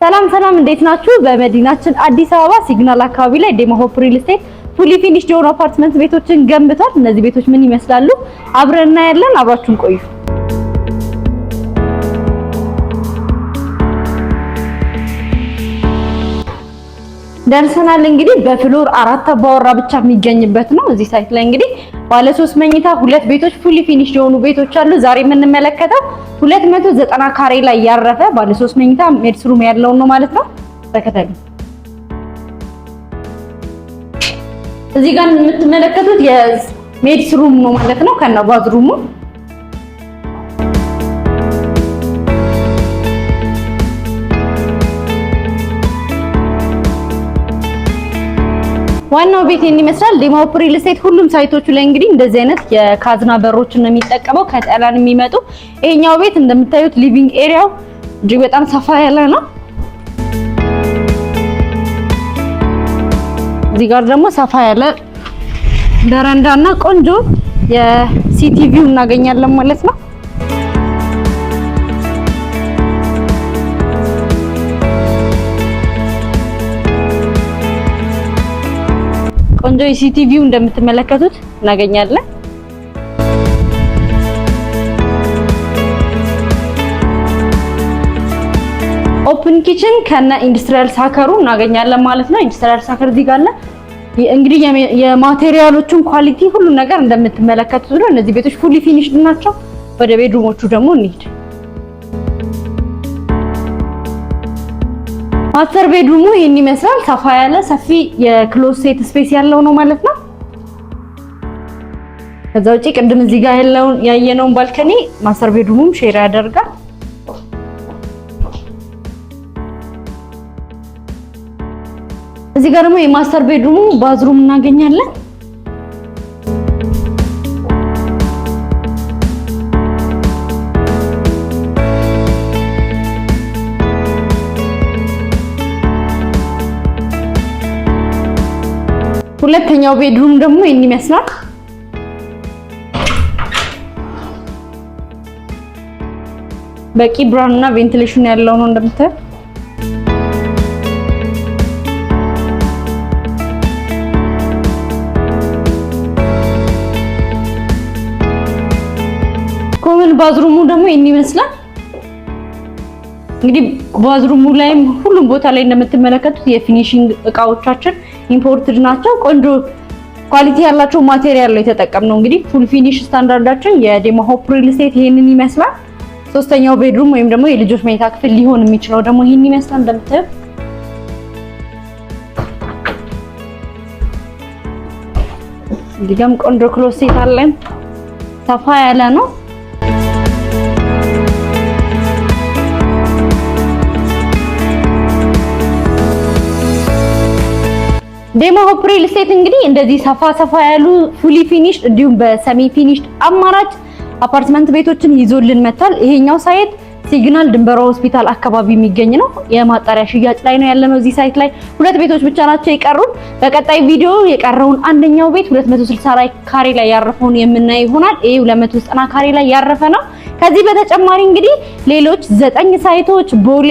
ሰላም እንዴት ናችሁ? በመዲናችን አዲስ አበባ ሲግናል አካባቢ ላይ ዴሞ ሆፕ ሪል ስቴት ፉሊ ፊኒሽድ የሆኑ አፓርትመንት ቤቶችን ገንብቷል። እነዚህ ቤቶች ምን ይመስላሉ አብረን እናያለን። አብራችሁን ቆዩ። ደርሰናል። እንግዲህ በፍሎር 4 አባወራ ብቻ የሚገኝበት ነው። እዚህ ሳይት ላይ እንግዲህ ባለ 3 መኝታ 2 ቤቶች ፉሊ ፊኒሽድ የሆኑ ቤቶች አሉ። ዛሬ የምንመለከተው 290 ካሬ ላይ ያረፈ ባለ 3 መኝታ ሜድስ ሩም ያለው ነው ማለት ነው። ተከታተሉ። እዚህ ጋር የምትመለከቱት የሜድስ ሩም ነው ማለት ነው ከነ ባዝሩሙ። ዋናው ቤት ይመስላል። ዴሞ ሆፕ ሪል ስቴት ሁሉም ሳይቶቹ ላይ እንግዲህ እንደዚህ አይነት የካዝና በሮችን ነው የሚጠቀመው ከጠላን የሚመጡ። ይሄኛው ቤት እንደምታዩት ሊቪንግ ኤሪያው እጅግ በጣም ሰፋ ያለ ነው። እዚህ ጋር ደግሞ ሰፋ ያለ በረንዳና ቆንጆ የሲቲቪው እናገኛለን ማለት ነው። ቆንጆ የሲቲቪው እንደምትመለከቱት እናገኛለን። ኦፕን ኪችን ከነ ኢንዱስትሪያል ሳከሩ እናገኛለን ማለት ነው። ኢንዱስትሪያል ሳከር እዚህ ጋር አለ። እንግዲህ የማቴሪያሎቹን ኳሊቲ ሁሉ ነገር እንደምትመለከቱት ነው። እነዚህ ቤቶች ፉሊ ፊኒሽድ ናቸው። ወደ ቤድሩሞቹ ደግሞ እንሂድ። ማስተር ቤድሩሙ ይሄን ይመስላል። ሰፋ ያለ ሰፊ የክሎሴት ስፔስ ያለው ነው ማለት ነው። ከዛ ውጪ ቅድም እዚህ ጋር ያየነውን ባልከኒ ማስተር ቤድሩሙም ሼር ያደርጋል። እዚህ ጋር ደግሞ የማስተር ቤድሩሙ ባዝሩም እናገኛለን። ሁለተኛው ቤድሩም ደግሞ ይሄን ይመስላል። በቂ ብርሃን እና ቬንቲሌሽን ያለው ነው እንደምታዩ። ኮመን ባዝሩሙ ደግሞ ይሄን ይመስላል። እንግዲህ ባዝሩሙ ላይም ሁሉም ቦታ ላይ እንደምትመለከቱት የፊኒሺንግ እቃዎቻችን ኢምፖርትድ ናቸው። ቆንጆ ኳሊቲ ያላቸው ማቴሪያል ነው የተጠቀምነው። እንግዲህ ፉል ፊኒሽ ስታንዳርዳችን የዴሞ ሆፕ ሪል ስቴት ይሄንን ይመስላል። ሶስተኛው ቤድሩም ወይም ደግሞ የልጆች መኝታ ክፍል ሊሆን የሚችለው ደግሞ ይሄን ይመስላል እንደምታዩት። እዚህ ጋርም ቆንጆ ክሎሴት አለን። ሰፋ ያለ ነው። ዴሞ ሆፕ ሪል ስቴት እንግዲህ እንደዚህ ሰፋ ያሉ ፉሊ ፊኒሽድ እንዲሁም በሰሚ ፊኒሽድ አማራጭ አፓርትመንት ቤቶችን ይዞልን መጥቷል። ይሄኛው ሳይት ሲግናል ድንበሮ ሆስፒታል አካባቢ የሚገኝ ነው። የማጣሪያ ሽያጭ ላይ ነው ያለነው። እዚህ ሳይት ላይ 2 ቤቶች ብቻ ናቸው የቀሩን። በቀጣይ ቪዲዮ የቀረውን አንደኛው ቤት 260 ካሬ ላይ ያረፈውን የምናይ ይሆናል። ይሄ 290 ካሬ ላይ ያረፈ ነው። ከዚህ በተጨማሪ እንግዲህ ሌሎች 9 ሳይቶች ቦሌ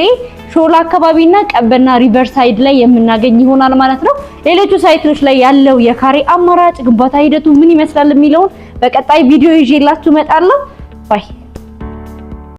ሾላ አካባቢና ቀበና ሪቨርሳይድ ላይ የምናገኝ ይሆናል ማለት ነው። ሌሎቹ ሳይቶች ላይ ያለው የካሬ አማራጭ ግንባታ ሂደቱ ምን ይመስላል የሚለውን በቀጣይ ቪዲዮ ይዤላችሁ እመጣለሁ። ባይ